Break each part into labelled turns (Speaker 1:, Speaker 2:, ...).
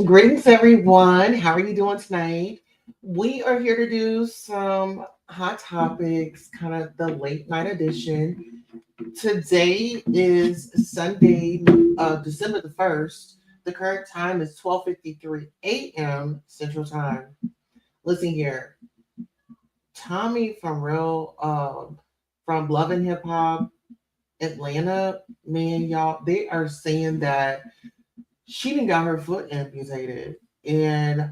Speaker 1: Greetings, everyone. How are you doing tonight? We are here to do some hot topics, kind of the late night edition. Today is Sunday, December the 1st. The current time is 12:53 a.m. Central Time. Listen here. Tommie from Love and Hip Hop Atlanta, man, y'all, they are saying that she didn't got her foot amputated. And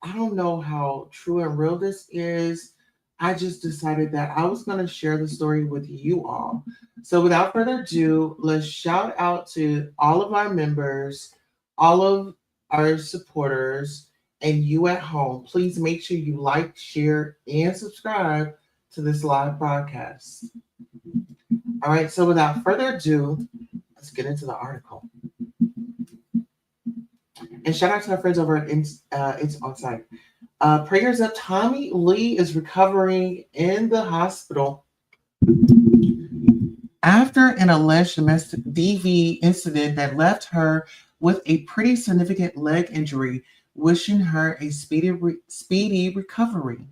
Speaker 1: I don't know how true and real this is. I just decided that I was going to share the story with you all. So, without further ado, let's shout out to all of our members, all of our supporters, and you at home. Please make sure you like, share, and subscribe to this live broadcast. All right, so without further ado, let's get into the article. And shout out to our friends over at It's On Site. Prayers up. Tommie Lee is recovering in the hospital after an alleged domestic DV incident that left her with a pretty significant leg injury, wishing her a speedy recovery.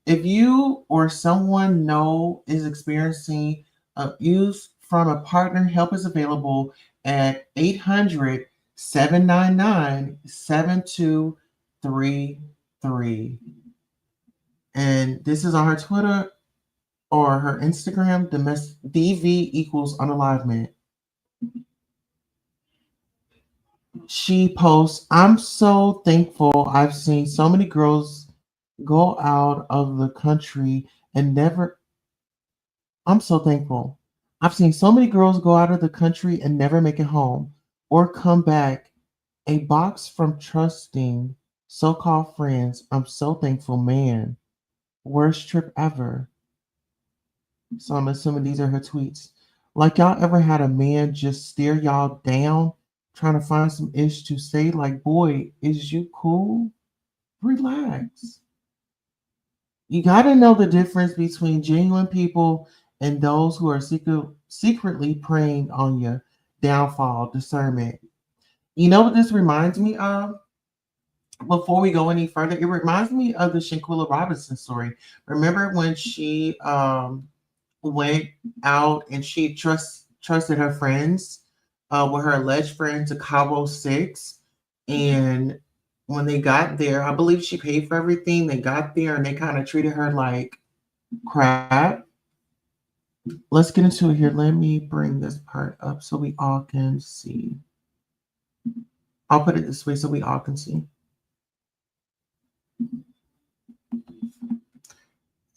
Speaker 1: If you or someone know is experiencing abuse from a partner, help is available at 800-799-7233. And this is on her Twitter or her Instagram, DV equals unalivement. She posts, I'm so thankful. I've seen so many girls go out of the country and never, I'm so thankful. I've seen so many girls go out of the country and never make it home or come back. A box from trusting so-called friends. I'm so thankful, man. Worst trip ever. So I'm assuming these are her tweets. Like y'all ever had a man just stare y'all down, trying to find some ish to say, like, boy, is you cool? Relax. You gotta know the difference between genuine people and those who are secretly preying on your downfall. Discernment. You know what this reminds me of? Before we go any further, it reminds me of the Shanquilla Robinson story. Remember when she went out and she trusted her friends, with her alleged friend to Cabo Six, and when they got there, I believe she paid for everything. They got there and they kind of treated her like crap. Let's get into it here. Let me bring this part up so we all can see. I'll put it this way so we all can see.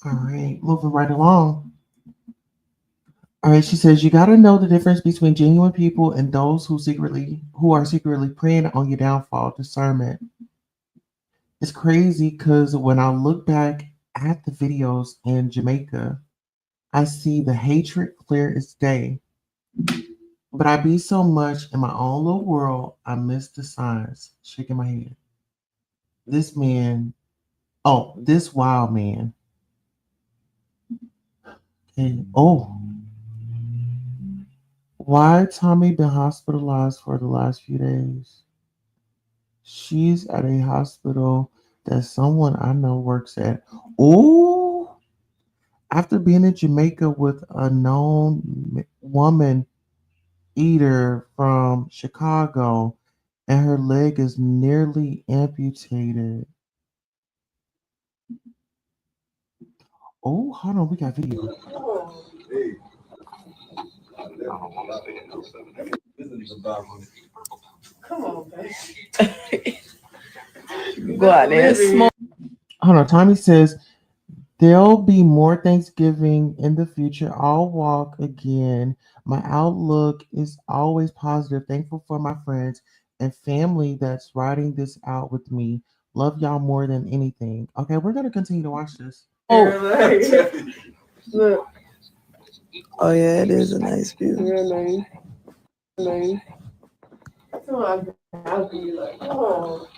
Speaker 1: All right, moving right along. All right, she says you got to know the difference between genuine people and those who are secretly preying on your downfall. Discernment. It's crazy because when I look back at the videos in Jamaica, I see the hatred clear as day. But I be so much in my own little world, I miss the signs. Shaking my head. This man, this wild man. And Why Tommy been hospitalized for the last few days? She's at a hospital that someone I know works at. Oh, after being in Jamaica with a known woman eater from Chicago, and her leg is nearly amputated. Oh, hold on, we got video.
Speaker 2: Go out there and smoke.
Speaker 1: Hold on, Tommy says there'll be more Thanksgiving in the future. I'll walk again. My outlook is always positive. Thankful for my friends and family that's riding this out with me. Love y'all more than anything. Okay, we're gonna continue to watch this.
Speaker 2: Oh, look. Oh yeah, it is a nice view. Real nice. Nice. So I'll be like, oh.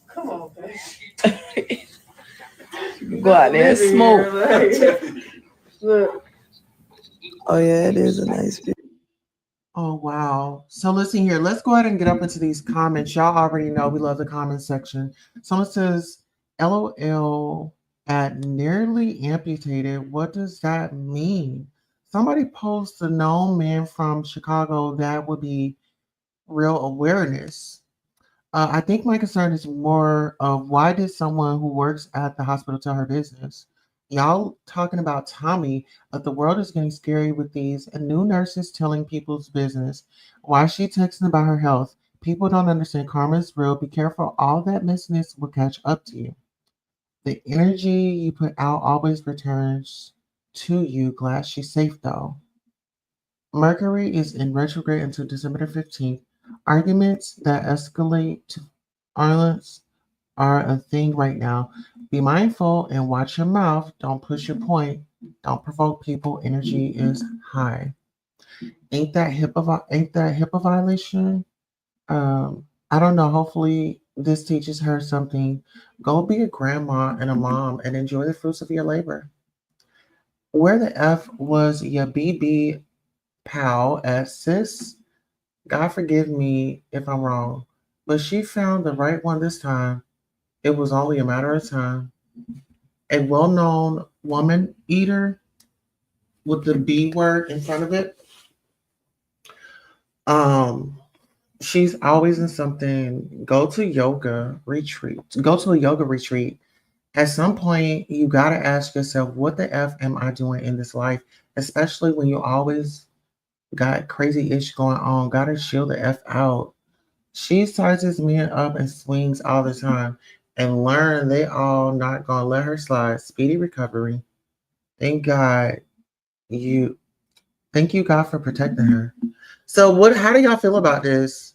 Speaker 2: Come on, babe. Go out there and smoke. Look. Oh yeah, it is a nice view.
Speaker 1: Oh wow. So listen here. Let's go ahead and get up into these comments. Y'all already know we love the comment section. Someone says, LOL at nearly amputated. What does that mean? Somebody posts a known man from Chicago. That would be real awareness. I think my concern is more of why did someone who works at the hospital tell her business? Y'all talking about Tommie, but the world is getting scary with these new nurses telling people's business. Why is she texting about her health? People don't understand karma is real. Be careful. All that messiness will catch up to you. The energy you put out always returns to you. Glad she's safe though. Mercury is in retrograde until December the 15th. Arguments that escalate to violence are a thing right now. Be mindful and watch your mouth. Don't push your point. Don't provoke people. Energy is high. Ain't that HIPAA violation? I don't know. Hopefully this teaches her something. Go be a grandma and a mom and enjoy the fruits of your labor. Where the F was your BB pal at sis? God forgive me if I'm wrong, but she found the right one this time. It was only a matter of time. A well known woman eater with the B word in front of it. Um, she's always in something. Go to yoga retreat. Go to a yoga retreat. At some point, you got to ask yourself, what the F am I doing in this life? Especially when you always got crazy ish going on. Got to chill the F out. She sizes men up and swings all the time and learn they all not gonna let her slide. Speedy recovery. Thank God you thank you God for protecting her. So what how do y'all feel about this?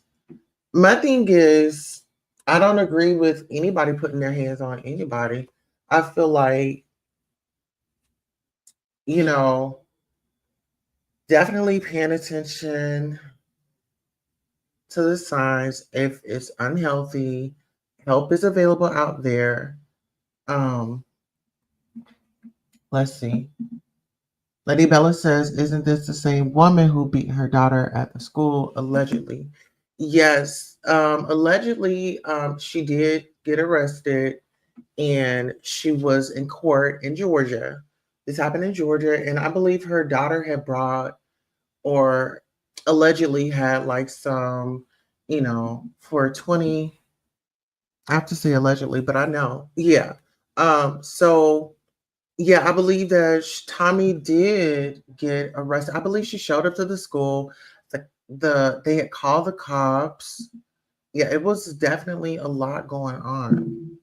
Speaker 1: My thing is I don't agree with anybody putting their hands on anybody. I feel like, you know, definitely paying attention to the signs if it's unhealthy. Help is available out there. Um, let's see. Lady Bella says, isn't this the same woman who beat her daughter at the school, allegedly? Yes, allegedly, she did get arrested and she was in court in Georgia. This happened in Georgia, and I believe her daughter had brought or allegedly had like some, for 20, I have to say allegedly, but I know. Yeah. So yeah, I believe that Tommie did get arrested. I believe she showed up to the school. They had called the cops. Yeah, it was definitely a lot going on.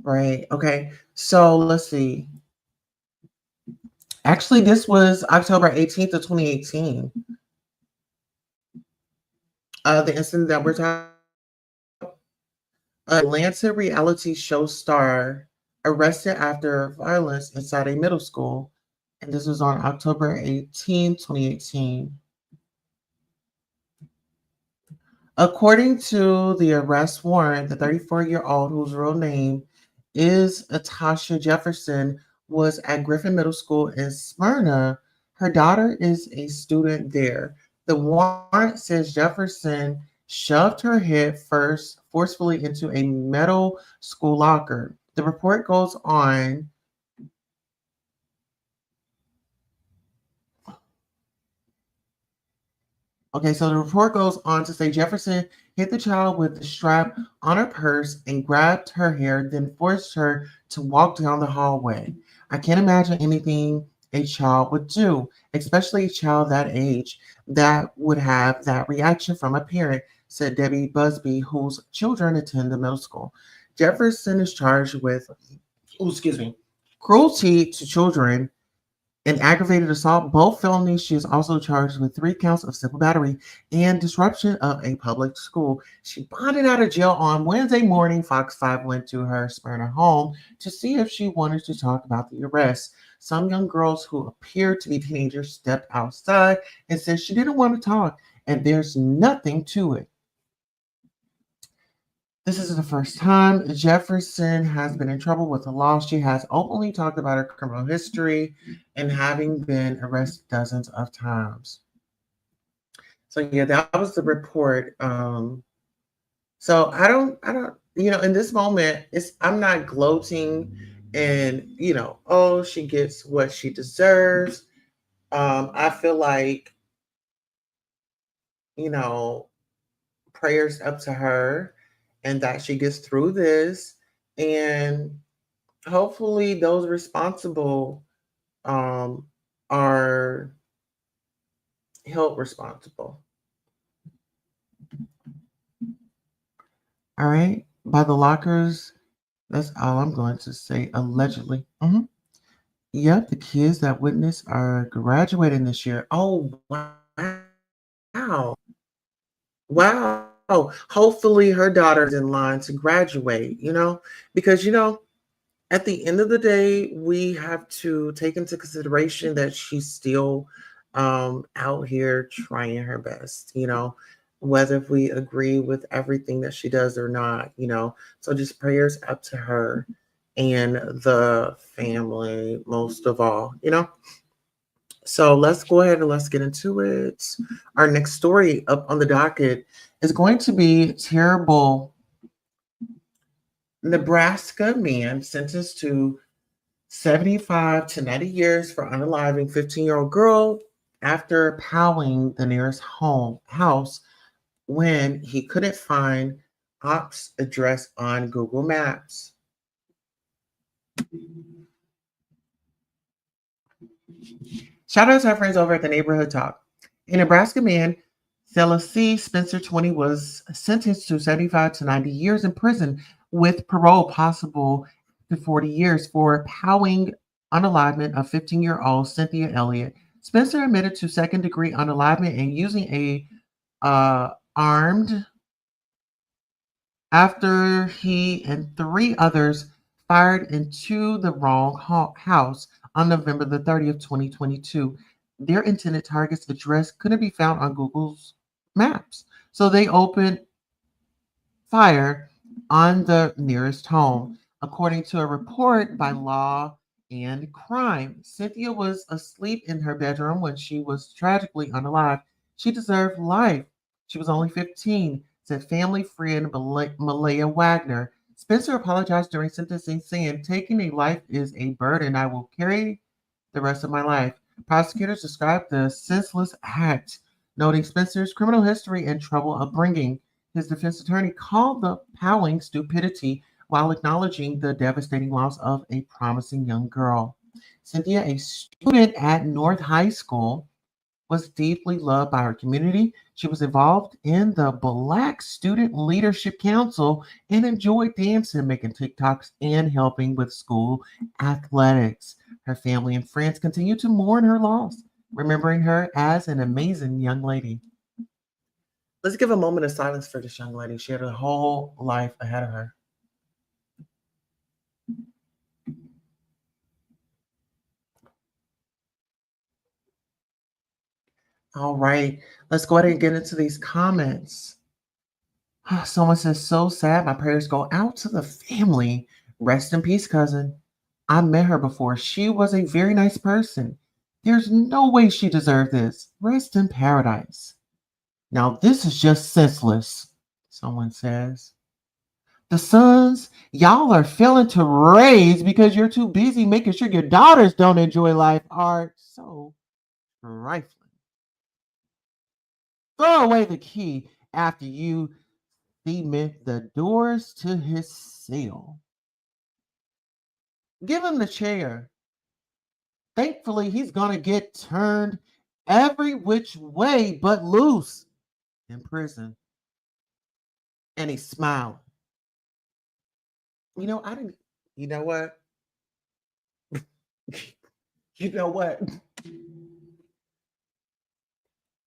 Speaker 1: Right. Okay. So let's see. Actually, this was October 18th of 2018. The incident that we're talking about. Atlanta reality show star. arrested after violence inside a middle school. And this was on October 18, 2018. According to the arrest warrant, the 34-year-old, whose real name is Atasha Jefferson, was at Griffin Middle School in Smyrna. Her daughter is a student there. The warrant says Jefferson shoved her head first forcefully into a metal school locker. The report goes on. Okay, so the report goes on to say Jefferson hit the child with the strap on her purse and grabbed her hair, then forced her to walk down the hallway. I can't imagine anything a child would do, especially a child that age, that would have that reaction from a parent, said Debbie Busby, whose children attend the middle school. Jefferson is charged with, cruelty to children and aggravated assault, both felonies. She is also charged with 3 counts of simple battery and disruption of a public school. She bonded out of jail on Wednesday morning. Fox 5 went to her Smyrna home to see if she wanted to talk about the arrest. Some young girls who appeared to be teenagers stepped outside and said she didn't want to talk, and there's nothing to it. This isn't the first time Jefferson has been in trouble with the law. She has openly talked about her criminal history and having been arrested dozens of times. So yeah, that was the report. So I don't, in this moment, I'm not gloating and, oh, she gets what she deserves. I feel like, you know, prayers up to her and that she gets through this. And hopefully those responsible um, are held responsible. All right. By the lockers, that's all I'm going to say. Allegedly. Yep, the kids that witnessed are graduating this year. Oh, wow. Hopefully her daughter's in line to graduate, because, at the end of the day, we have to take into consideration that she's still out here trying her best, whether if we agree with everything that she does or not. So just prayers up to her and the family most of all. So let's go ahead and let's get into it. Our next story up on the docket is going to be terrible. Nebraska man sentenced to 75 to 90 years for unaliving 15-year-old girl after powing the nearest house when he couldn't find Op's address on Google Maps. Shout out to our friends over at the Neighborhood Talk. A Nebraska man, Celestia Spencer, 20, was sentenced to 75 to 90 years in prison with parole possible to 40 years for powing unalivement of 15-year-old Cynthia Elliott. Spencer admitted to second-degree unalivement and using a armed after he and 3 others fired into the wrong house on November the 30th, 2022. Their intended target's address couldn't be found on Google's maps, so they opened fire on the nearest home. According to a report by Law and Crime, Cynthia was asleep in her bedroom when she was tragically unalive. She deserved life. She was only 15, said family friend Malaya Wagner. Spencer apologized during sentencing, saying, "Taking a life is a burden I will carry the rest of my life." Prosecutors described the senseless act, noting Spencer's criminal history and troubled upbringing. His defense attorney called the powing stupidity while acknowledging the devastating loss of a promising young girl. Cynthia, a student at North High School, was deeply loved by her community. She was involved in the Black Student Leadership Council and enjoyed dancing, making TikToks, and helping with school athletics. Her family and friends continue to mourn her loss, remembering her as an amazing young lady. Let's give a moment of silence for this young lady. She had a whole life ahead of her. All right, let's go ahead and get into these comments. Someone says, so sad. My prayers go out to the family. Rest in peace, cousin. I met her before. She was a very nice person. There's no way she deserved this. Rest in paradise. Now, this is just senseless, someone says. The sons, y'all are failing to raise because you're too busy making sure your daughters don't enjoy life are so trifling. Throw away the key after you cement the doors to his cell. Give him the chair. Thankfully, he's going to get turned every which way but loose in prison. And he's smiling. I didn't, you know what? You know what?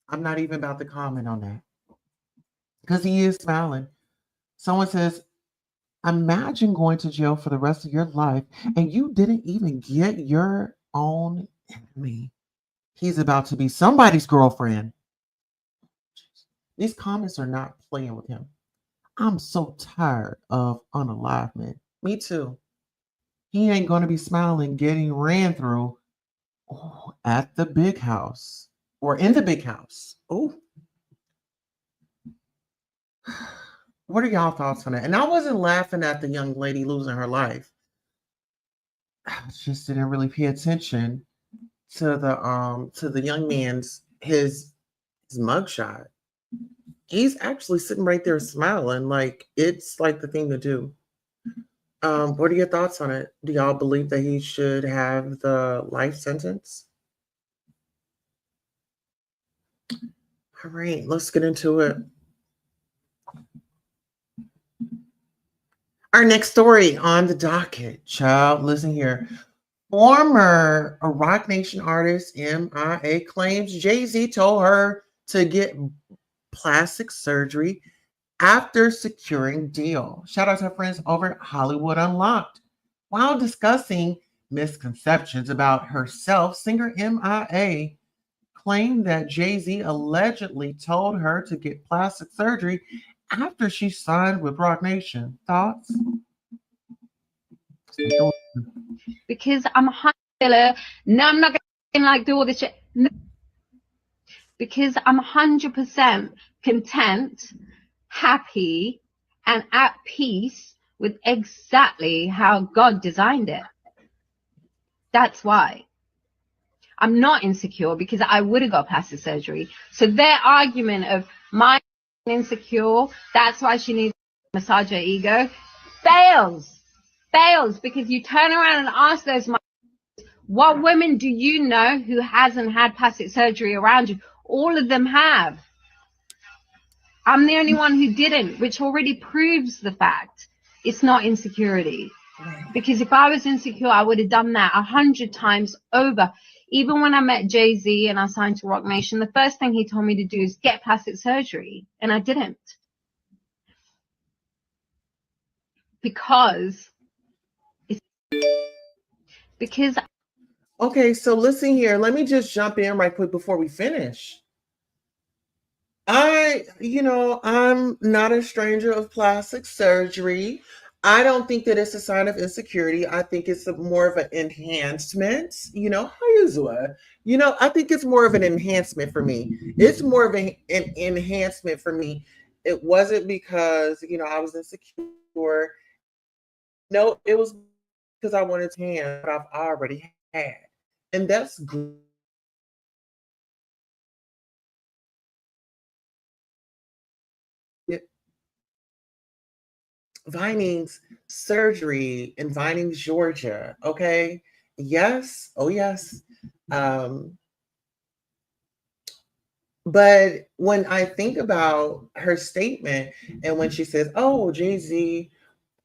Speaker 1: I'm not even about to comment on that because he is smiling. Someone says, imagine going to jail for the rest of your life and you didn't even get your own enemy. He's about to be somebody's girlfriend. These comments are not playing with him. I'm so tired of unalive men. Me too. He ain't going to be smiling getting ran through at the big house or in the big house. Oh, what are y'all thoughts on it? And I wasn't laughing at the young lady losing her life. I just didn't really pay attention to the young man's his mugshot. He's actually sitting right there smiling, like it's like the thing to do. What are your thoughts on it? Do y'all believe that he should have the life sentence? All right, let's get into it. Our next story on the docket, child, listen here. Former Rock Nation artist MIA claims Jay-Z told her to get plastic surgery after securing deal. Shout out to our friends over at Hollywood Unlocked. While discussing misconceptions about herself, singer MIA claimed that Jay-Z allegedly told her to get plastic surgery after she signed with Rock Nation. Thoughts?
Speaker 3: Because I'm a high filler. No, I'm not gonna like do all this shit. No. Because I'm 100% content, happy, and at peace with exactly how God designed it. That's why. I'm not insecure because I would have got plastic surgery. So their argument of my insecure, that's why she needs to massage her ego, fails. Fails because you turn around and ask those what women do you know who hasn't had plastic surgery around you? All of them have. I'm the only one who didn't, which already proves the fact it's not insecurity. Because if I was insecure, I would have done that 100 times over. Even when I met Jay-Z and I signed to Rock Nation, the first thing he told me to do is get plastic surgery. And I didn't. Because
Speaker 1: Okay, so listen here. Let me just jump in right quick before we finish. I'm not a stranger of plastic surgery. I don't think that it's a sign of insecurity. I think it's more of an enhancement. How you doing? I think it's more of an enhancement for me. It's more of an enhancement for me. It wasn't because, I was insecure. No, it was because I wanted to hand what I've already had. And that's good. Vining's surgery in Vining, Georgia. Okay. Yes. Oh, yes. Um, but when I think about her statement and when she says, oh, Jay-Z,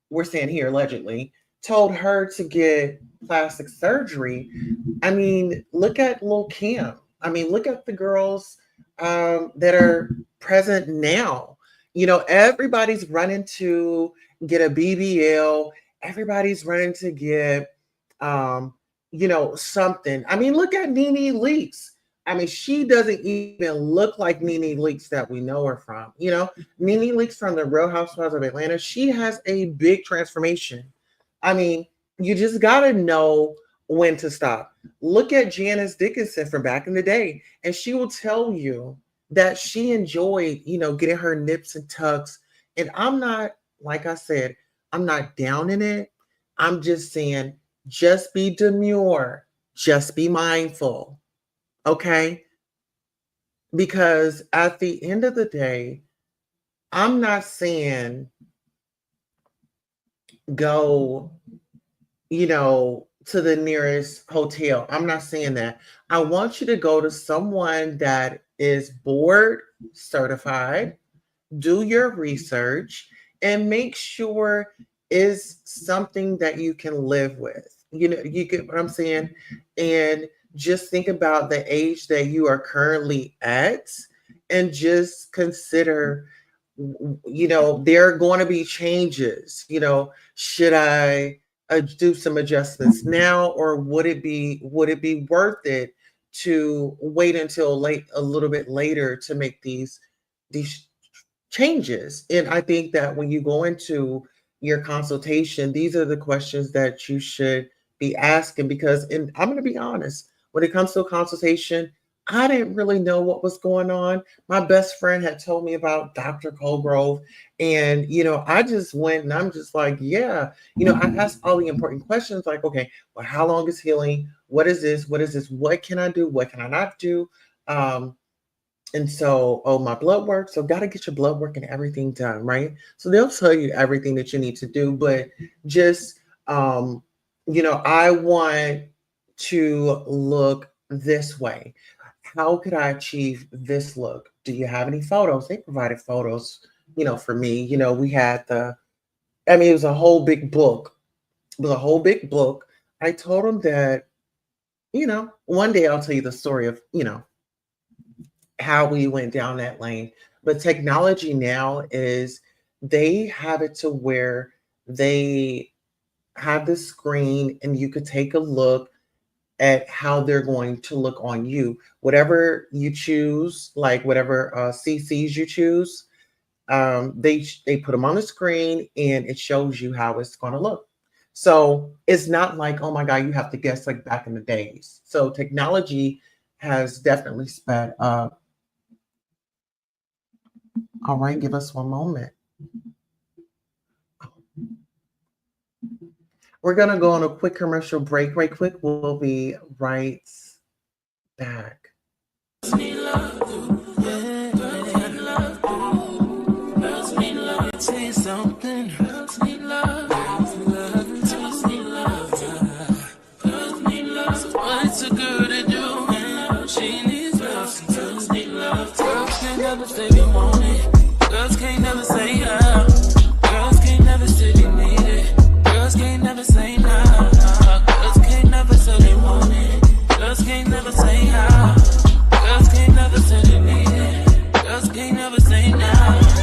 Speaker 1: we're saying here allegedly, told her to get plastic surgery. I mean, look at Lil Kim. I mean, look at the girls that are present now. Everybody's running to get a BBL. Everybody's running to get, something. I mean, look at Nene Leakes. I mean, she doesn't even look like Nene Leakes that we know her from. You know, Nene Leakes from the Real Housewives of Atlanta, she has a big transformation. I mean, you just got to know when to stop. Look at Janice Dickinson from back in the day, and she will tell you that she enjoyed, you know, getting her nips and tucks. And I'm not, like I said, I'm not down in it. I'm just saying, just be demure, just be mindful. Okay. Because at the end of the day, I'm not saying go, you know, to the nearest hotel. I'm not saying that. I want you to go to someone that is board certified, do your research, and make sure is something that you can live with. You know, you get what I'm saying? And just think about the age that you are currently at and just consider, you know, there are going to be changes. You know, should I do some adjustments now, or would it be worth it to wait until late a little bit later to make these changes? And I think that when you go into your consultation, these are the questions that you should be asking. Because, and I'm going to be honest, when it comes to a consultation, I didn't really know what was going on. My best friend had told me about Dr. Colgrove, and you know, I just went and I'm just like, yeah, you know, I asked all the important questions like, okay, well, how long is healing? What is this? What is this? What can I do? What can I not do? And so, oh, my blood work. So, got to get your blood work and everything done, right? So, they'll tell you everything that you need to do, but just, you know, I want to look this way. How could I achieve this look? Do you have any photos? They provided photos, you know, for me. You know, we had I mean, it was a whole big book. It was a whole big book. I told them that, you know, one day I'll tell you the story of, you know, how we went down that lane. But technology now is they have it to where they have the screen and you could take a look at how they're going to look on you. Whatever you choose, like whatever CCs you choose, they put them on the screen and it shows you how it's going to look. So it's not like, oh my God, you have to guess like back in the days. So technology has definitely sped up. All right, give us one moment. We're going to go on a quick commercial break right quick. We'll be right back.
Speaker 4: Girls can't never say how. Girls can't never say they need it. Girls can't never say no. Girls can't never say they want it. Girls can't never say how. Girls can't never say they need it. Girls can't never say no.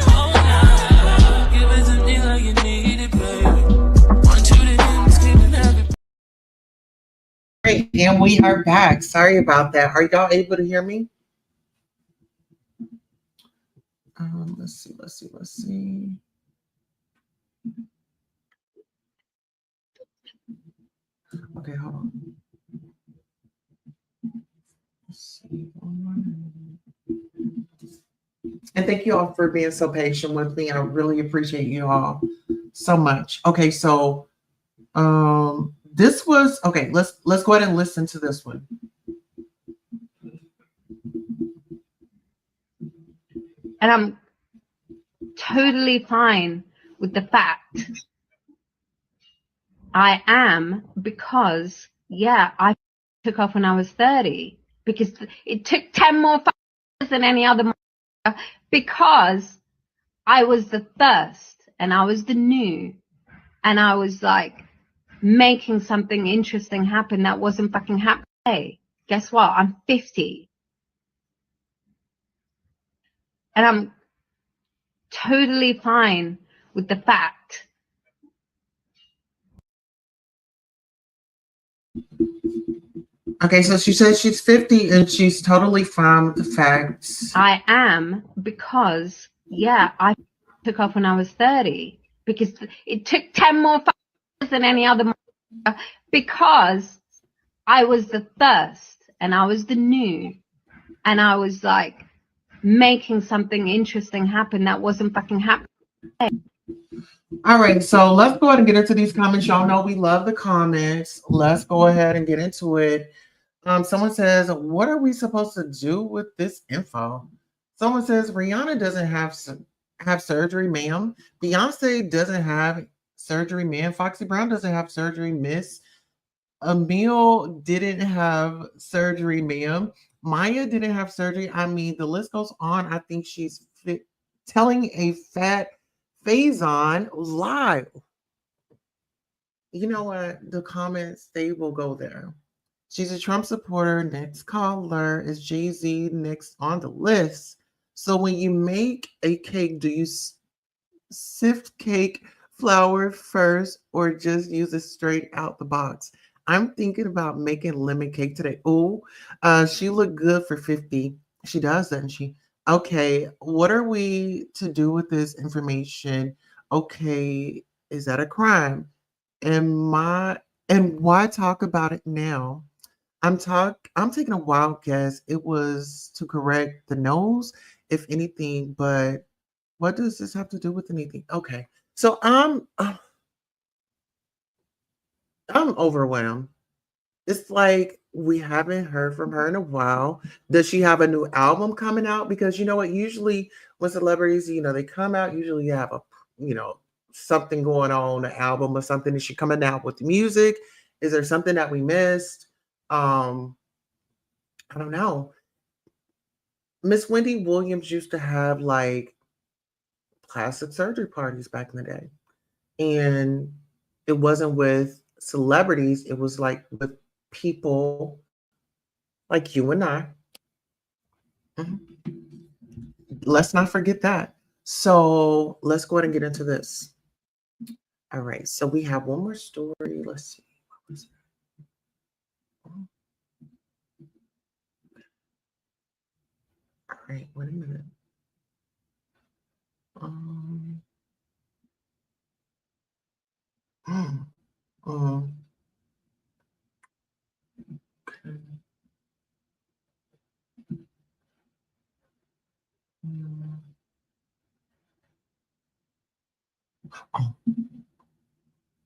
Speaker 4: Oh no. Give it to me like you need it, baby. Want you to hear me screaming happy.
Speaker 1: Great, and we are back. Sorry about that. Are y'all able to hear me? Let's see. Okay, hold on. Let's see. And thank you all for being so patient with me. I really appreciate you all so much. Okay, so this was okay. Let's go ahead and listen to this one.
Speaker 3: And I'm totally fine with the fact I am, because, yeah, I took off when I was 30 because it took 10 more years than any other, because I was the first and I was the new and I was like making something interesting happen that wasn't fucking happening. Hey, guess what? I'm 50. And I'm totally fine with the fact
Speaker 1: Okay, so she says she's 50 and she's totally fine with the facts.
Speaker 3: I am, because, yeah, I took off when I was 30, because it took 10 more years than any other, because I was the first and I was the new, and I was like making something interesting happen that wasn't fucking happening.
Speaker 1: All right, so let's go ahead and get into these comments. Y'all know we love the comments. Let's go ahead and get into it. Someone says, what are we supposed to do with this info? Someone says, Rihanna doesn't have surgery, ma'am. Beyonce doesn't have surgery, ma'am. Foxy Brown doesn't have surgery, miss. Emil didn't have surgery, ma'am. Maya didn't have surgery. I mean, the list goes on. I think she's telling a fat Faison lie. You know what? The comments, they will go there. She's a Trump supporter. Next caller is Jay-Z, next on the list. So when you make a cake, do you sift cake flour first or just use it straight out the box? I'm thinking about making lemon cake today. Oh, she looked good for 50. She does, doesn't she? Okay, what are we to do with this information? Okay, is that a crime? And why talk about it now? I'm taking a wild guess. It was to correct the nose, if anything, but what does this have to do with anything? Okay. So I'm overwhelmed. It's like we haven't heard from her in a while. Does she have a new album coming out? Because you know what? Usually when celebrities, they come out, usually you have something going on, an album or something. Is she coming out with music? Is there something that we missed? I don't know. Miss Wendy Williams used to have like plastic surgery parties back in the day. And it wasn't with celebrities, it was like with people like you and I. Mhm. Let's not forget that. So let's go ahead and get into this. All right. So we have one more story. Let's see. What was it? All right. Wait a minute. Okay.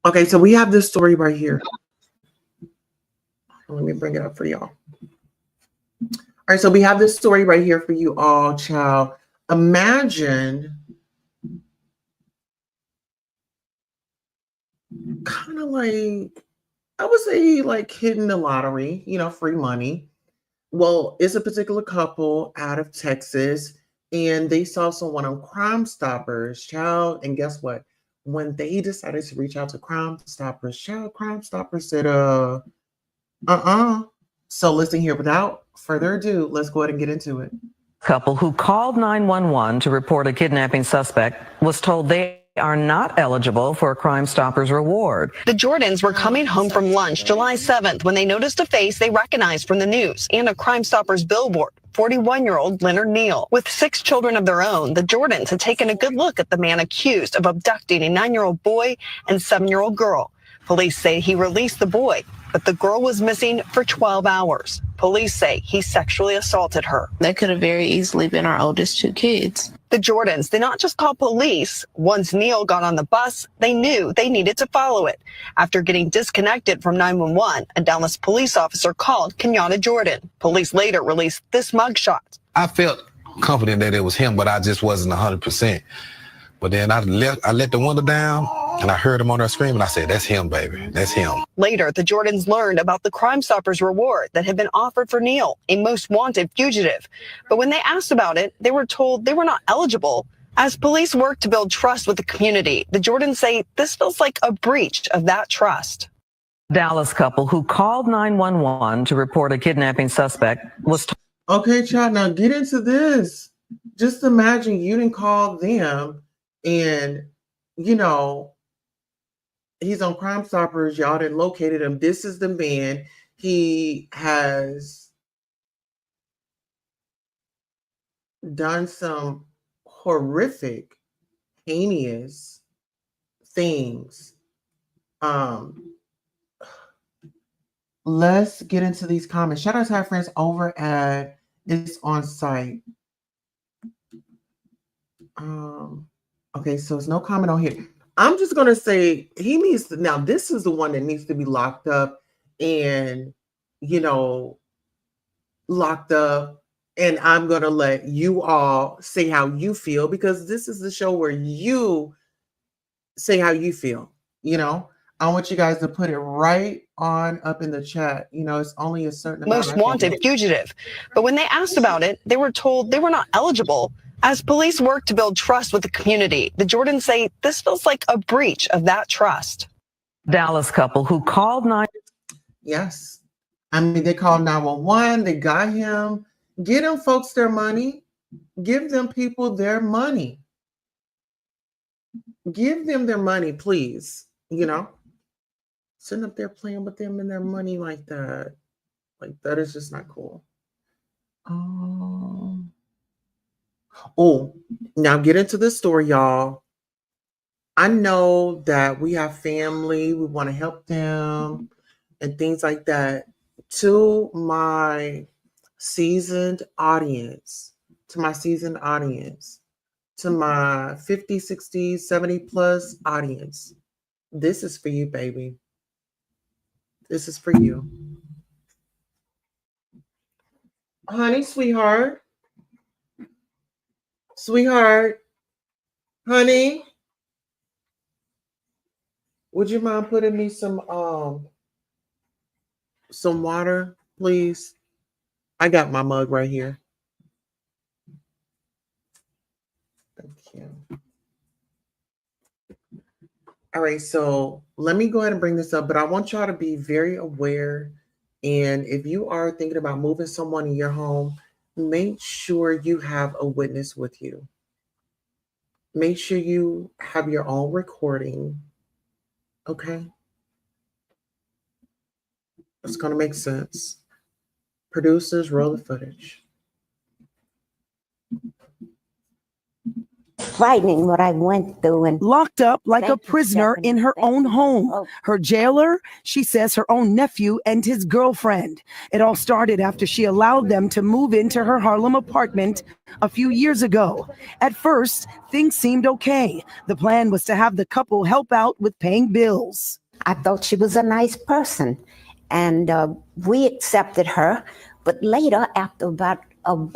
Speaker 1: Okay, so we have this story right here. Let me bring it up for y'all. All right, so we have this story right here for you all, child. Imagine kind of like, I would say like hitting the lottery, free money. Well, it's a particular couple out of Texas, and they saw someone on Crime Stoppers, child. And guess what? When they decided to reach out to Crime Stoppers, child, Crime Stoppers said, So listen here, without further ado, let's go ahead and get into it.
Speaker 5: Couple who called 911 to report a kidnapping suspect was told they are not eligible for a Crime Stoppers reward.
Speaker 6: The Jordans were coming home from lunch July 7th when they noticed a face they recognized from the news and a Crime Stoppers billboard. 41-year-old Leonard Neal. With 6 children of their own, the Jordans had taken a good look at the man accused of abducting a 9-year-old boy and 7-year-old girl. Police say he released the boy, but the girl was missing for 12 hours. Police say he sexually assaulted her.
Speaker 7: That could have very easily been our oldest 2 kids.
Speaker 6: The Jordans did not just call police. Once Neal got on the bus, they knew they needed to follow it. After getting disconnected from 911, a Dallas police officer called Kenyatta Jordan. Police later released this mugshot.
Speaker 8: I felt confident that it was him, but I just wasn't 100%. But then I let the window down, and I heard him on there screaming. I said, that's him, baby. That's him.
Speaker 6: Later, the Jordans learned about the Crime Stoppers reward that had been offered for Neal, a most wanted fugitive. But when they asked about it, they were told they were not eligible. As police work to build trust with the community, the Jordans say this feels like a breach of that trust.
Speaker 5: Dallas couple who called 911 to report a kidnapping suspect was told.
Speaker 1: Okay, child, now get into this. Just imagine you didn't call them and, he's on Crime Stoppers. Y'all didn't locate him. This is the man. he has done some horrific, heinous things. Let's get into these comments. Shout out to our friends over at It's On Site. Okay, so there's no comment on here. I'm just gonna say he needs to, now this is the one that needs to be locked up and locked up, and I'm gonna let you all say how you feel, because this is the show where you say how you feel. I want you guys to put it right on up in the chat. It's only a certain amount.
Speaker 6: Most wanted fugitive. But when they asked about it, they were told they were not eligible. As police work to build trust with the community, the Jordans say this feels like a breach of that trust.
Speaker 5: Dallas couple who called 911.
Speaker 1: Yes. I mean, they called 911. They got him. Get them folks their money. Give them people their money. Give them their money, please. Sitting up there playing with them and their money like that. Like, that is just not cool. Oh, now get into this story, y'all. I know that we have family. We want to help them and things like that. To my seasoned audience, to my 50, 60, 70 plus audience, this is for you, baby. This is for you. Honey, sweetheart, honey, would you mind putting me some water, please? I got my mug right here. Thank you. All right, so let me go ahead and bring this up, but I want y'all to be very aware. And if you are thinking about moving someone in your home, make sure you have a witness with you. Make sure you have your own recording. Okay? It's going to make sense. Producers, roll the footage.
Speaker 9: Frightening what I went through, and
Speaker 2: locked up like a prisoner in her own home. Her jailer, she says her own nephew and his girlfriend. It all started after she allowed them to move into her Harlem apartment a few years ago. At first, things seemed okay. The plan was to have the couple help out with paying bills.
Speaker 9: I thought she was a nice person, and we accepted her. But later, after about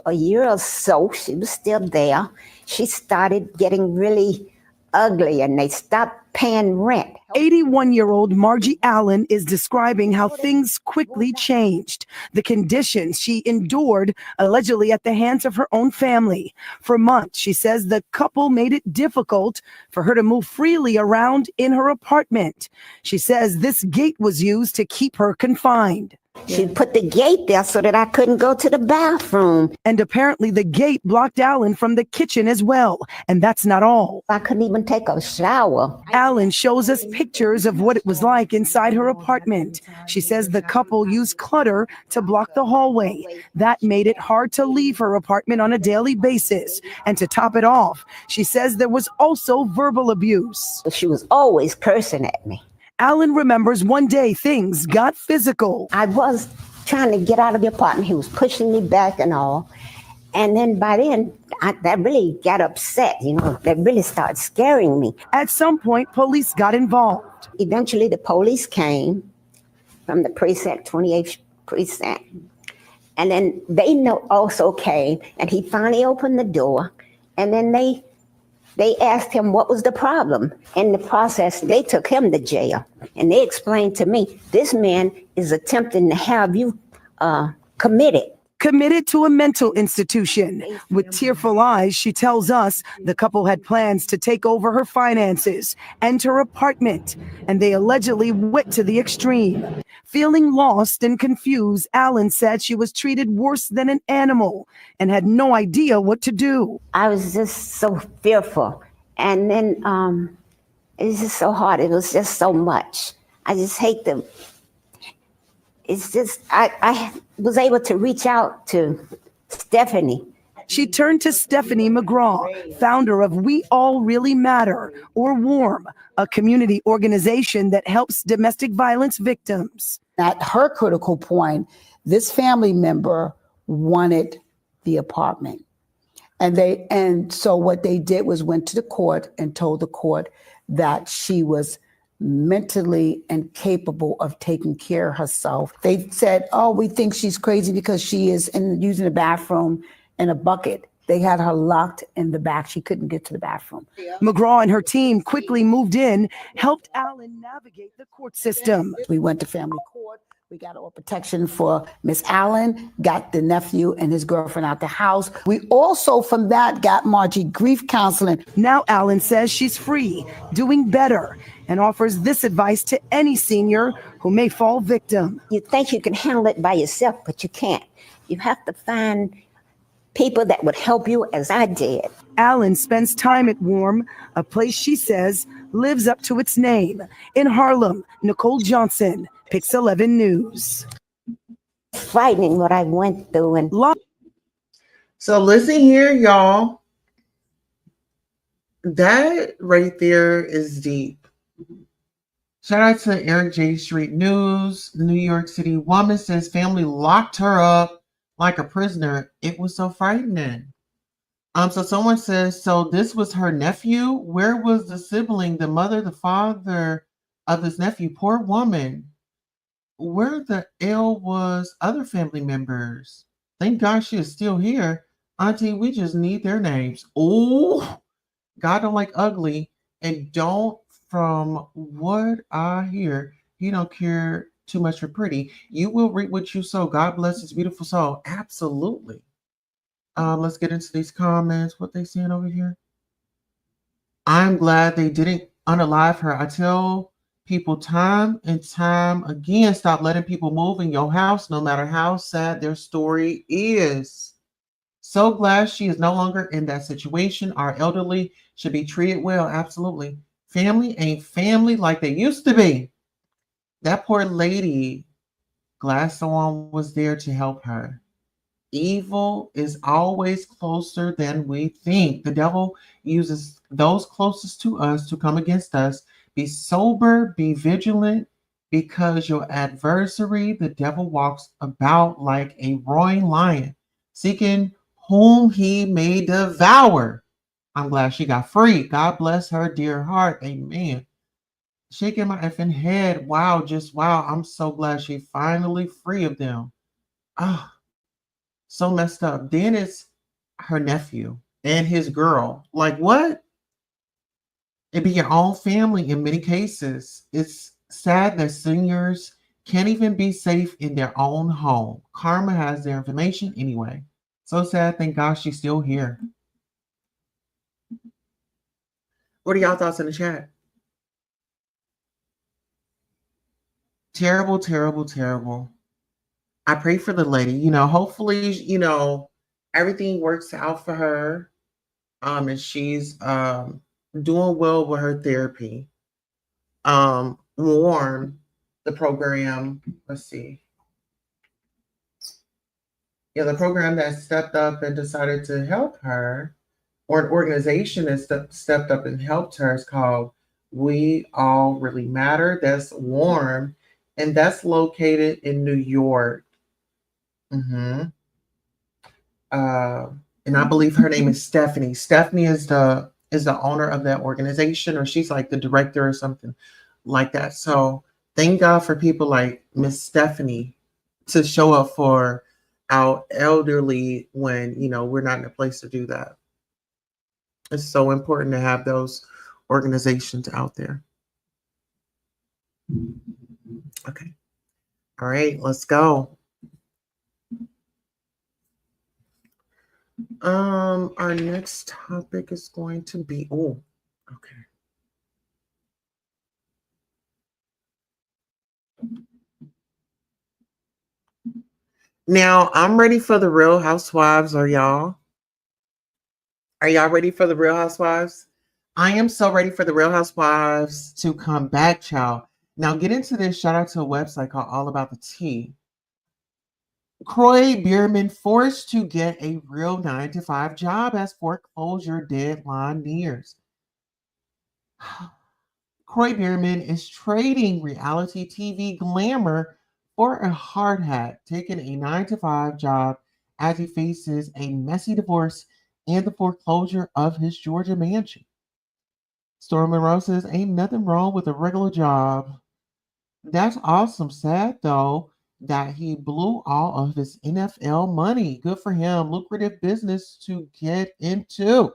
Speaker 9: a year or so, she was still there. She started getting really ugly, and they stopped paying rent.
Speaker 2: 81-year-old Margie Allen is describing how things quickly changed. The conditions she endured, allegedly at the hands of her own family. For months, she says the couple made it difficult for her to move freely around in her apartment. She says this gate was used to keep her confined.
Speaker 9: She put the gate there so that I couldn't go to the bathroom.
Speaker 2: And apparently the gate blocked Allen from the kitchen as well. And that's not all.
Speaker 9: I couldn't even take a shower.
Speaker 2: Allen shows us pictures of what it was like inside her apartment. She says the couple used clutter to block the hallway. That made it hard to leave her apartment on a daily basis. And to top it off, she says there was also verbal abuse.
Speaker 9: She was always cursing at me.
Speaker 2: Allen remembers one day things got physical.
Speaker 9: I was trying to get out of the apartment. He was pushing me back and all. And then by then, that really got upset, that really started scaring me.
Speaker 2: At some point, police got involved.
Speaker 9: Eventually, the police came from the precinct, 28th precinct. And then they also came, and he finally opened the door. And then they asked him what was the problem. In the process, they took him to jail. And they explained to me, this man is attempting to have you committed.
Speaker 2: Committed to a mental institution. With tearful eyes, she tells us the couple had plans to take over her finances and her apartment, and they allegedly went to the extreme. Feeling lost and confused, Allen said she was treated worse than an animal and had no idea what to do.
Speaker 9: I was just so fearful. And then it was just so hard. It was just so much. I just hate them. it's just, I was able to reach out to Stephanie.
Speaker 2: She turned to Stephanie McGraw, founder of We All Really Matter, or WARM, a community organization that helps domestic violence victims.
Speaker 10: At her critical point, this family member wanted the apartment. And so what they did was went to the court and told the court that she was mentally incapable of taking care of herself. They said, oh, we think she's crazy because she is using the bathroom in a bucket. They had her locked in the back. She couldn't get to the bathroom.
Speaker 2: McGraw and her team quickly moved in, helped Allen navigate the court system.
Speaker 10: We went to family court. We got all protection for Miss Allen, got the nephew and his girlfriend out the house. We also, from that, got Margie grief counseling.
Speaker 2: Now Allen says she's free, doing better, and offers this advice to any senior who may fall victim.
Speaker 9: You think you can handle it by yourself, but you can't. You have to find people that would help you, as I did.
Speaker 2: Allen spends time at WARM, a place she says lives up to its name. In Harlem, Nicole Johnson, Pix 11 News.
Speaker 9: Frightening what I went through. And
Speaker 1: so listen here, y'all. That right there is deep. Shout out to Eric J. Street News. New York City woman says family locked her up like a prisoner. It was so frightening. So someone says, so this was her nephew? Where was the sibling, the mother, the father of this nephew? Poor woman. Where the hell was other family members? Thank God she is still here. Auntie, we just need their names. Oh, God don't like ugly. And don't, from what I hear, he don't care too much for pretty. You will reap what you sow. God bless his beautiful soul. Absolutely. Let's get into these comments. What they saying over here? I'm glad they didn't unalive her. I tell people time and time again, stop letting people move in your house, no matter how sad their story is. So glad she is no longer in that situation. Our elderly should be treated well. Absolutely. Family ain't family like they used to be. That poor lady, glad someone was there to help her. Evil is always closer than we think. The devil uses those closest to us to come against us. Be sober, be vigilant, because your adversary, the devil, walks about like a roaring lion, seeking whom he may devour. I'm glad she got free. God bless her dear heart. Amen. Shaking my effing head. Wow, just wow. I'm so glad she finally free of them. Ah. So messed up. Then it's her nephew and his girl. Like, what? It be your own family in many cases. It's sad that seniors can't even be safe in their own home. Karma has their information anyway. So sad. Thank God she's still here. What are y'all thoughts in the chat? Terrible, terrible, terrible. I pray for the lady, hopefully, everything works out for her. And she's doing well with her therapy. WARM, the program, let's see. Yeah, the program that stepped up and decided to help her, or an organization that stepped up and helped her, is called We All Really Matter. That's WARM, and that's located in New York. And I believe her name is Stephanie. Stephanie is the owner of that organization, or she's like the director or something like that. So thank God for people like Miss Stephanie to show up for our elderly when we're not in a place to do that. It's so important to have those organizations out there. Okay. All right, let's go. Our next topic is going to be, okay. Now, I'm ready for the Real Housewives. Are y'all? Are y'all ready for the Real Housewives? I am so ready for the Real Housewives to come back, child. Now, get into this. Shout out to a website called All About the Tea. Croy Bierman forced to get a real 9 to 5 job as foreclosure deadline nears. Croy Bierman is trading reality TV glamour for a hard hat, taking a 9 to 5 job as he faces a messy divorce and the foreclosure of his Georgia mansion. Storm Monroe says, ain't nothing wrong with a regular job. That's awesome. Sad though that he blew all of his NFL money. Good for him. Lucrative business to get into.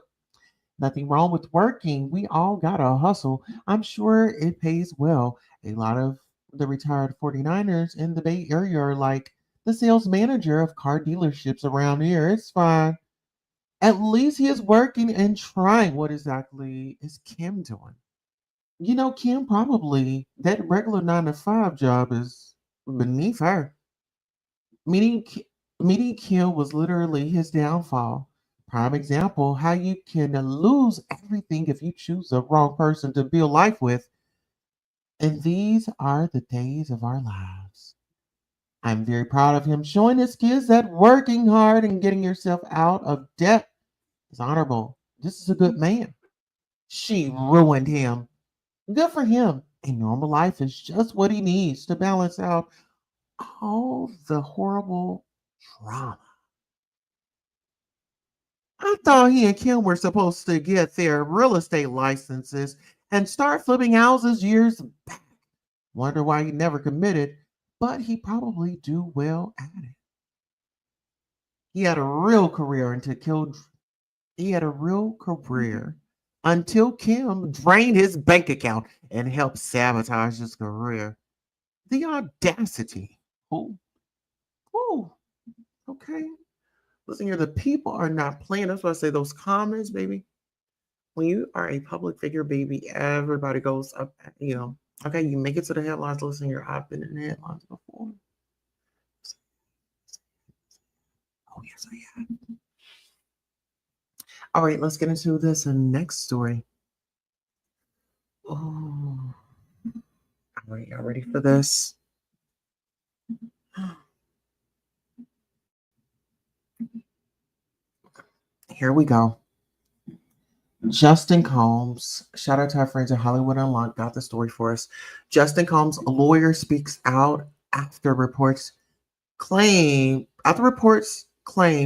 Speaker 1: Nothing wrong with working. We all gotta hustle. I'm sure it pays well. A lot of the retired 49ers in the Bay Area are like the sales manager of car dealerships around here. It's fine. At least he is working and trying. What exactly is Kim doing? Kim probably, that regular 9 to 5 job is beneath her. Meeting, meeting Kim was literally his downfall. Prime example how you can lose everything if you choose the wrong person to build life with. And these are the days of our lives. I'm very proud of him showing his kids that working hard and getting yourself out of debt is honorable. This is a good man. She ruined him. Good for him. A normal life is just what he needs to balance out all the horrible drama. I thought he and Kim were supposed to get their real estate licenses and start flipping houses years back. Wonder why he never committed, but he probably do well at it. He had a real career until killed. He had a real career until Kim drained his bank account and helped sabotage his career. The audacity. Oh, oh, okay. Listen here, the people are not playing. That's why I say those comments, baby. When you are a public figure, baby, everybody goes up, okay, you make it to the headlines. Listen here, I've been in the headlines before. Oh, yes, I have. All right, let's get into this next story. Oh, all right, y'all ready for this? Here we go. Justin Combs, shout out to our friends at Hollywood Unlocked, got the story for us. Justin Combs' lawyer speaks out after reports claim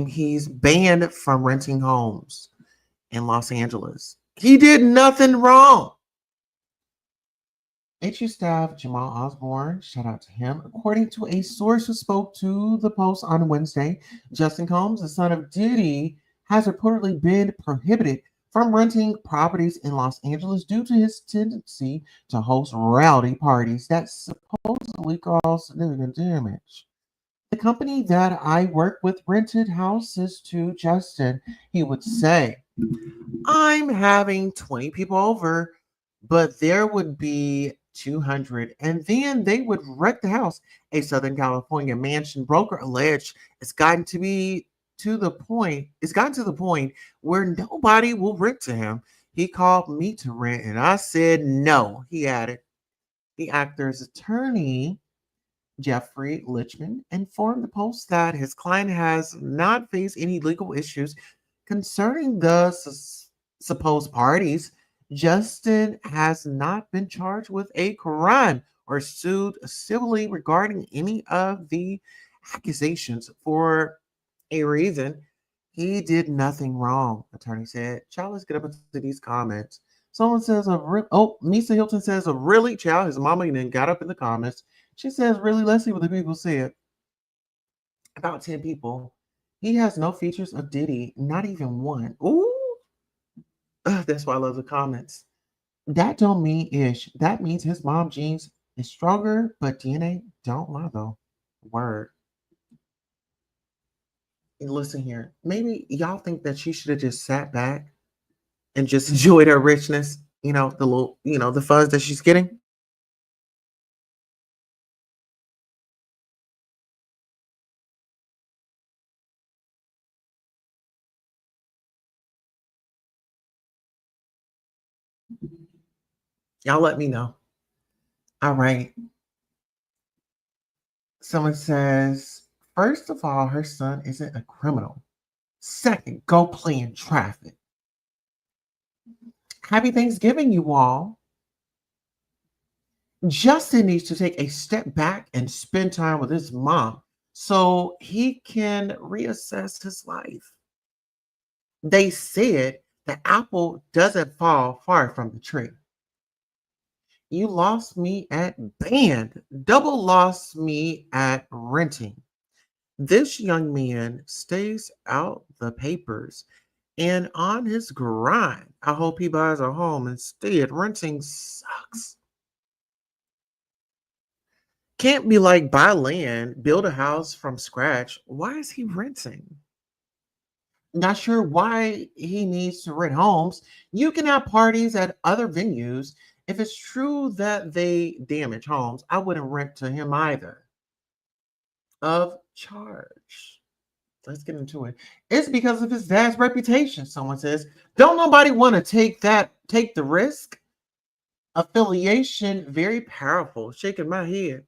Speaker 1: he's banned from renting homes in Los Angeles. He did nothing wrong. HU staff Jamal Osborne, shout out to him. According to a source who spoke to the Post on Wednesday, Justin Combs, the son of Diddy, has reportedly been prohibited from renting properties in Los Angeles due to his tendency to host rowdy parties that supposedly cause significant damage. The company that I work with rented houses to Justin. He would say, I'm having 20 people over, but there would be 200, and then they would wreck the house. A Southern California mansion broker alleged it's gotten to the point where nobody will rent to him. He called me to rent, and I said no, he added. The actor's attorney, Jeffrey Lichman, informed the Post that his client has not faced any legal issues concerning the supposed parties. Justin has not been charged with a crime or sued civilly regarding any of the accusations for a reason. He did nothing wrong, attorney said. Child, let's get up into these comments. Someone says, Misa Hilton says, really, child, his mama then got up in the comments. She says, really, let's see what the people said. About 10 people. He has no features of Diddy, not even one. Ooh. That's why I love the comments. That don't mean ish. That means his mom genes is stronger, but DNA don't lie though. Word. And listen here. Maybe y'all think that she should have just sat back and just enjoyed her richness, the little, the funds that she's getting. Y'all let me know. All right. Someone says, first of all, her son isn't a criminal. Second, go play in traffic. Happy Thanksgiving, you all. Justin needs to take a step back and spend time with his mom so he can reassess his life. They said the apple doesn't fall far from the tree. You lost me at band, double lost me at renting. This young man stays out the papers and on his grind. I hope he buys a home instead. Renting sucks. Can't be like buy land, build a house from scratch. Why is he renting? Not sure why he needs to rent homes. You can have parties at other venues. If it's true that they damage homes, I wouldn't rent to him either. Of charge. Let's get into it. It's because of his dad's reputation, someone says. Don't nobody want to take the risk? Affiliation, very powerful. Shaking my head.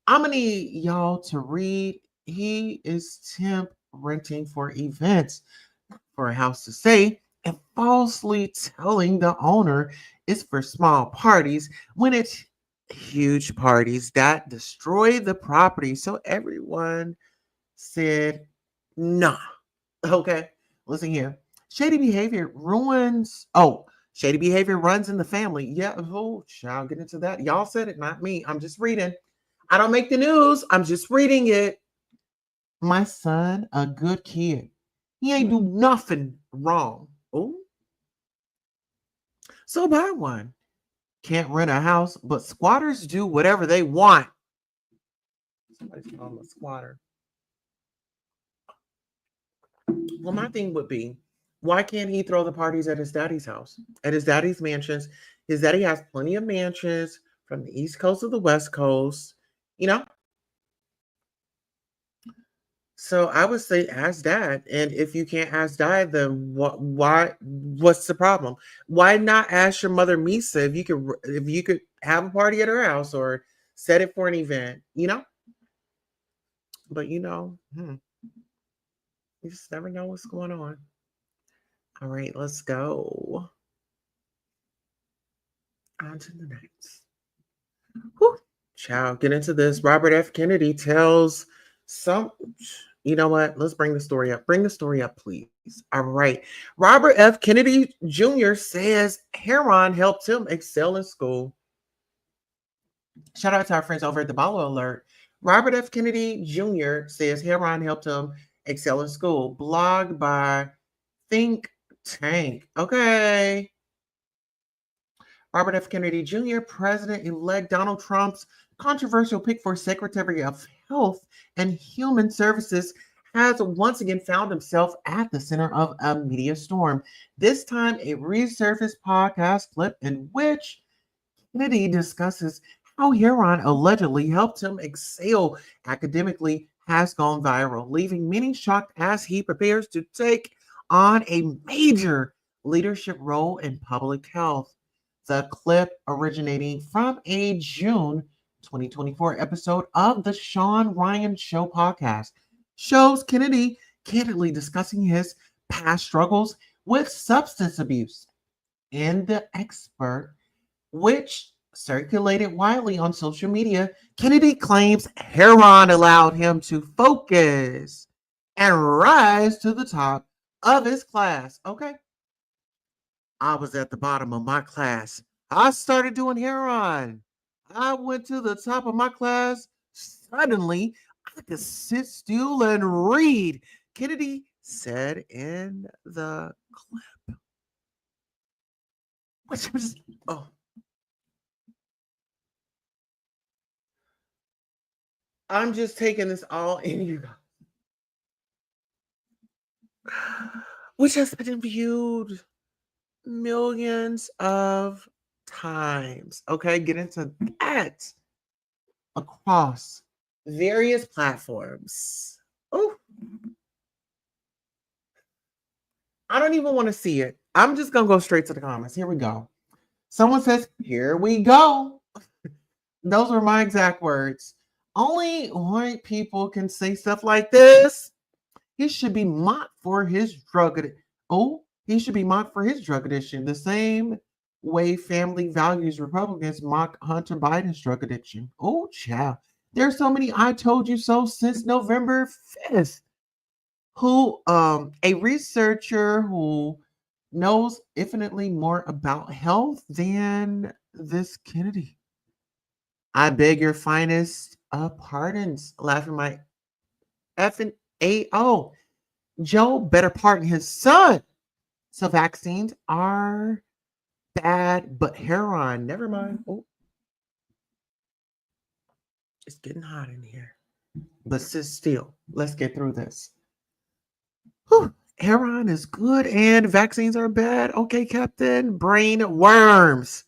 Speaker 1: I'm gonna need y'all to read. He is temp renting for events for a house to stay and falsely telling the owner it's for small parties when it's huge parties that destroy the property. So everyone said, nah. Okay, listen here. Shady behavior ruins. Oh, shady behavior runs in the family. Yeah, oh, shall get into that. Y'all said it, not me. I'm just reading. I don't make the news. I'm just reading it. My son, a good kid. He ain't do nothing wrong. Oh, so buy one. Can't rent a house, but squatters do whatever they want. Somebody's calling a squatter. Well, my thing would be, why can't he throw the parties at his daddy's house, at his daddy's mansions? His daddy has plenty of mansions from the East Coast to the West Coast, you know? So I would say ask dad. And if you can't ask dad, then what's the problem? Why not ask your mother Misa if you could have a party at her house or set it for an event, you know? But you just never know what's going on. All right, let's go. On to the next. Whew. Child, get into this. Robert F. Kennedy tells some, you know what? Let's bring the story up. Bring the story up, please. All right. Robert F. Kennedy Jr. says heroin helped him excel in school. Shout out to our friends over at the Bottle Alert. Robert F. Kennedy Jr. says heroin helped him excel in school. Blog by Think Tank. Okay. Robert F. Kennedy Jr., President-elect Donald Trump's controversial pick for Secretary of Health and Human Services, has once again found himself at the center of a media storm. This time, a resurfaced podcast clip in which Kennedy discusses how heroin allegedly helped him excel academically has gone viral, leaving many shocked as he prepares to take on a major leadership role in public health. The clip, originating from a June 2024 episode of the Sean Ryan Show podcast, shows Kennedy candidly discussing his past struggles with substance abuse. In the expert, which circulated widely on social media, Kennedy claims heroin allowed him to focus and rise to the top of his class. Okay. I was at the bottom of my class. I started doing heroin. I went to the top of my class. Suddenly, I could sit still and read, Kennedy said in the clip. Which was, I'm just taking this all in, you guys. Which has been viewed millions of times. Okay, get into that across various platforms. Oh, I don't even want to see it. I'm just gonna go straight to the comments. Here we go. Someone says, here we go. Those were my exact words. Only white people can say stuff like this. He should be mocked for his drug addiction. Oh, he should be mocked for his drug addiction. The same way family values Republicans mock Hunter Biden's drug addiction. Oh, child. There's so many I told you so since November 5th. A researcher who knows infinitely more about health than this Kennedy. I beg your finest pardons, laughing my effing AO. Joe better pardon his son. So vaccines are bad, but heroin, never mind. Oh, it's getting hot in here. But sit still. Let's get through this. Whew. Heroin is good and vaccines are bad. Okay, Captain. Brain worms.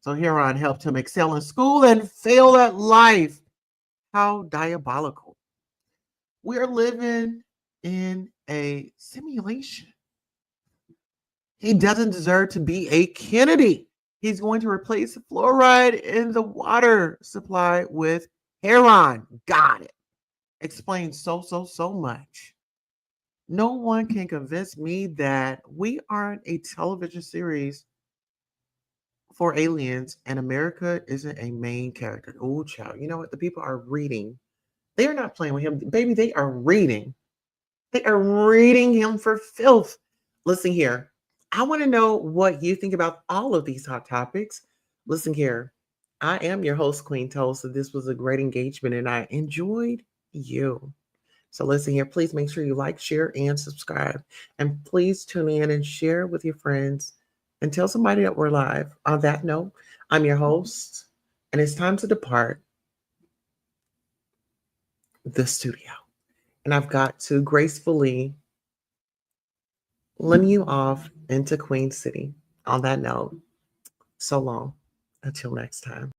Speaker 1: So heroin helped him excel in school and fail at life. How diabolical. We're living in a simulation. He doesn't deserve to be a Kennedy. He's going to replace fluoride in the water supply with heroin. Got it. Explains so much. No one can convince me that we aren't a television series for aliens and America isn't a main character. Oh, child. You know what? The people are reading. They are not playing with him. Baby, they are reading. They are reading him for filth. Listen here. I want to know what you think about all of these hot topics. Listen here. I am your host, Queen Tulsa. This was a great engagement and I enjoyed you. So listen here, please make sure you like, share, and subscribe. And please tune in and share with your friends and tell somebody that we're live. On that note, I'm your host, and it's time to depart the studio. And I've got to gracefully lend you off into Queen City. On that note, so long. Until next time.